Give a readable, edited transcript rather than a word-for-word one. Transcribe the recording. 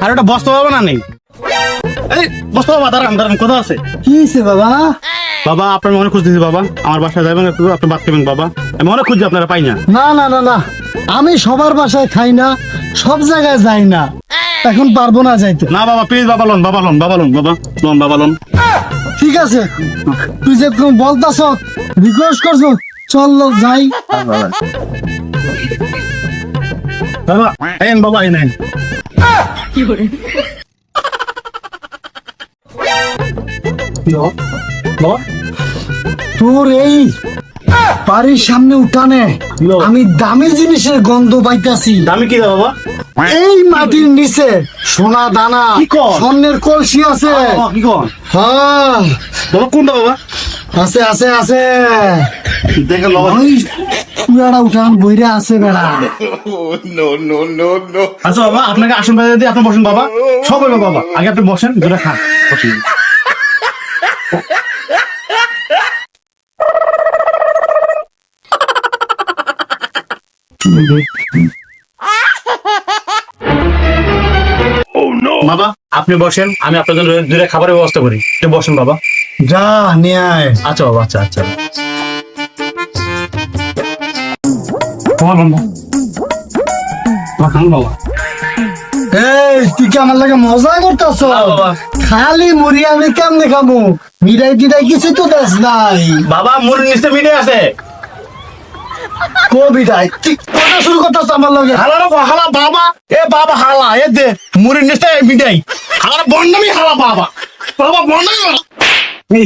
আর ওটা বস্তা পাবো না নেই। এই বস্তা বাবা, দাঁড়ান দাঁড়ান, কোথাও আছে? কি হয়েছে বাবা? বাবা আপনার মনে খুঁজতেছি বাবা, আমার বাসায় যাবেন একটু, আপনি ভাত খাবেন বাবা, আমি অনেক খুঁজছি, আপনারা পাই না। না না না না, আমি সবার বাসায় খাই না, সব জায়গায় যাই না, এখন পারবো না যাইতে। না বাবা প্লিজ, বাবা লোন, বাবা লোন, বাবা লোন, বাবা লোন, বাবা লোন। ঠিক আছে, তুই যে তুমি বলতাছ, রিকোয়েস্ট করছো, চল লোক যাই। বাবা এই বাবা, এই নেন। বাবা তোর এই বাড়ির সামনে উঠানে আমি দামি জিনিসের গন্ধ পাইতাছি। দামি কি বাবা? এই মাটির নিচে সোনা দানা, কি কর? স্বর্ণের কলসি আছে। বাবা, কি কর হ্যাঁ বাবা? কোনটা বাবা? আছে আছে আছে, দেখেন বাবা। ওই পুরাটা উঠান বইরা আছে বেড়া। আচ্ছা বাবা, আপনাকে আসন বাজার দিয়ে আপনি বসেন বাবা, সব হইলো বাবা, আগে আপনি বসেন, দুটো খান, বসেন। বাবা আপনি বসেন, আমি আপনার জন্য দুটো খাবারের ব্যবস্থা করি, একটু বসেন বাবা। যা নিয়ে আয়। আচ্ছা বাবা, আচ্ছা আচ্ছা। বাবা বাবা খান বাবা। এই তুই কি আমার লাগে মজা করতেছ? না বাবা। খালি মুড়ি আমি কেমনে খাবো? মিঠাই টিটাই কিছু তো দেশ নাই। বাবা মুড়ির নিচে মিটে আছে। কো মিঠাই তুই কথা শুরু করতেছ আমার লগে? হালা হালা বাবা, এ বাবা হালা, এ দে মুড়ির নিচে মিটাই হালা, বন্ডামি হালা বাবা, বাবা বন্ডামি।